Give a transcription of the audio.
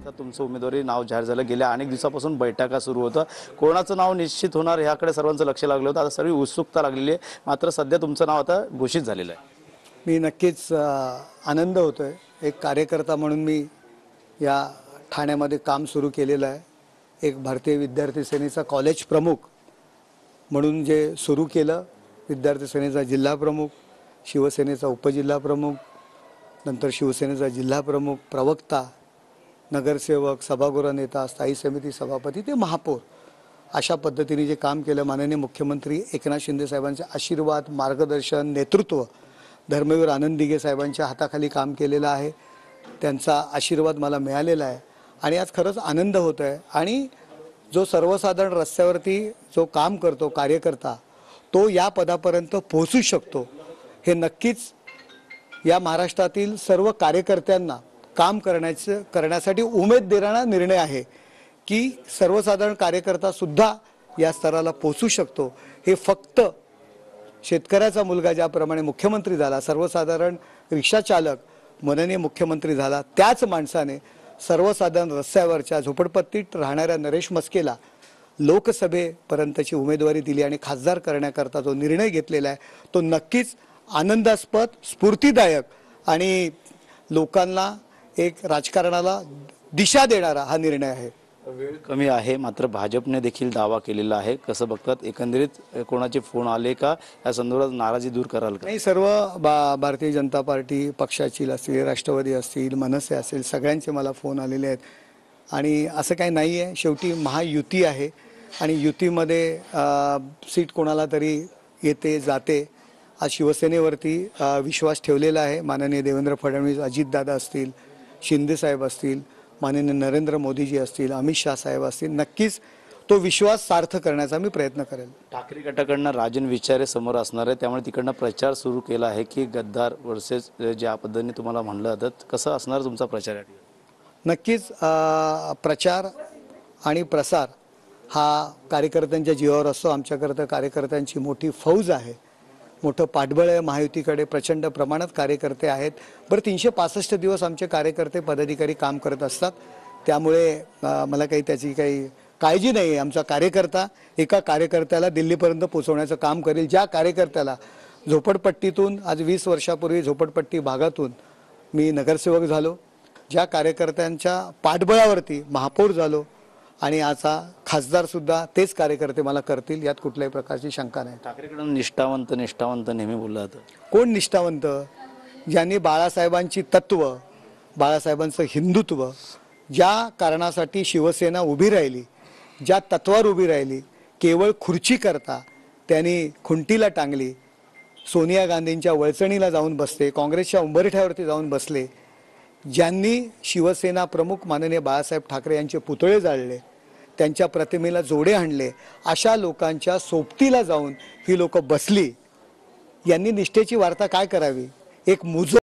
आता तुमचं उमेदवारी नाव जाहीर झालं, गेल्या अनेक दिवसापासून बैठका सुरू होतं, कोणाचं नाव निश्चित होणार याकडे सर्वांचं लक्ष लागलं होतं। आता सर्व उत्सुकता लागलेली आहे, मात्र सध्या तुमचं नाव आता घोषित झालेलं आहे। मी नक्कीच आनंद होतोय। एक कार्यकर्ता म्हणून मी या ठाण्यामध्ये काम सुरू केलेलं आहे। एक भारतीय विद्यार्थी सेनेचा कॉलेज प्रमुख म्हणून जे सुरू केलं, विद्यार्थी सेनेचा जिल्हा प्रमुख, शिवसेनेचा उपजिल्हा प्रमुख, नंतर शिवसेनेचा जिल्हा प्रमुख, प्रवक्ता, नगरसेवक, सभागृह नेता, स्थायी समिती सभापती ते महापौर, अशा पद्धतीने जे काम केलं, माननीय मुख्यमंत्री एकनाथ शिंदे साहेबांचे आशीर्वाद, मार्गदर्शन, नेतृत्व, धर्मवीर आनंद दिघे साहेबांच्या हाताखाली काम केलेलं आहे। त्यांचा आशीर्वाद मला मिळालेला आहे आणि आज खरंच आनंद होत आहे। आणि जो सर्वसाधारण रस्त्यावरती जो काम करतो कार्यकर्ता, तो या पदापर्यंत पोहोचू शकतो, हे नक्कीच या महाराष्ट्रातील सर्व कार्यकर्त्यांना काम करण्यासाठी उमेद देणारा निर्णय आहे की सर्वसाधारण कार्यकर्ता सुद्धा या स्तराला पोहोचू शकतो। हे फक्त शेतकऱ्याचा मुलगा ज्याप्रमाणे मुख्यमंत्री झाला, सर्वसाधारण रिक्षा चालक माननीय मुख्यमंत्री झाला, त्याच माणसाने सर्वसाधारण रस्त्यावरच्या झोपडपट्टीत राहणाऱ्या नरेश मस्केला लोकसभेपर्यंतची उमेदवारी दिली आणि खासदार करण्याकरता जो निर्णय घेतलेला आहे, तो नक्कीच आनंदास्पद, स्फूर्तिदायक आणि लोकांना एक राजकारणाला दिशा देणारा हा निर्णय आहे। वेळ कमी आहे, मात्र भाजपने देखील दावा केलेला आहे, कसं बघतात? एकंदरीत कोणाचे फोन आले का या संदर्भात नाराजी दूर कराल का? नाही, सर्व भारतीय जनता पार्टी पक्षाची असतील, राष्ट्रवादी असतील, मनसे असेल, सगळ्यांचे मला फोन आलेले आहेत आणि असं काही नाही आहे। शेवटी महायुती आहे आणि युतीमध्ये सीट कोणाला तरी येते जाते। आज शिवसेनेवरती विश्वास ठेवलेला आहे। माननीय देवेंद्र फडणवीस, अजितदादा असतील, शिंदे साहेब असतील, माननीय नरेंद्र मोदीजी असतील, अमित शाह साहेब असतील, नक्कीच तो विश्वास सार्थ करण्याचा मी प्रयत्न करेल। ठाकरे गटाकडनं राजन विचारे समोर असणार आहे, त्यामुळे तिकडनं प्रचार सुरू केला आहे की गद्दार वर्सेस ज्या पद्धतीने तुम्हाला म्हणलं जातं, कसं असणार तुमचा प्रचार? नक्कीच प्रचार आणि प्रसार हा कार्यकर्त्यांच्या जीवावर असतो। आमच्याकरता कार्यकर्त्यांची मोठी फौज आहे, मोठं पाठबळ आहे। महायुतीकडे प्रचंड प्रमाणात कार्यकर्ते आहेत। बरं, 365 दिवस आमचे कार्यकर्ते पदाधिकारी काम करत असतात, त्यामुळे मला काही त्याची काही काळजी नाही आहे। आमचा कार्यकर्ता एका कार्यकर्त्याला दिल्लीपर्यंत पोहोचवण्याचं काम करेल। ज्या कार्यकर्त्याला झोपडपट्टीतून, आज 20 वर्षापूर्वी झोपडपट्टी भागातून मी नगरसेवक झालो, ज्या कार्यकर्त्यांच्या पाठबळावरती महापौर झालो आणि आता खासदार सुद्धा तेच कार्यकर्ते मला करतील, यात कुठल्याही प्रकारची शंका नाही। ठाकरेकडून निष्ठावंत नेहमी बोललं जातं। कोण निष्ठावंत? ज्यांनी बाळासाहेबांची तत्व, बाळासाहेबांचं हिंदुत्व, ज्या कारणासाठी शिवसेना उभी राहिली, ज्या तत्वावर उभी राहिली, केवळ खुर्ची करता त्यांनी खुंटीला टांगली, सोनिया गांधींच्या वळचणीला जाऊन बसले, काँग्रेसच्या उंबरठ्यावरती जाऊन बसले, ज्यांनी शिवसेना प्रमुख माननीय बाळासाहेब ठाकरे यांचे पुतळे जाळले, त्यांच्या प्रतिमेला जोडे आणले, अशा लोकांच्या सोबतीला जाऊन ही लोक बसली, यांनी निष्ठेची वार्ता काय करावी? एक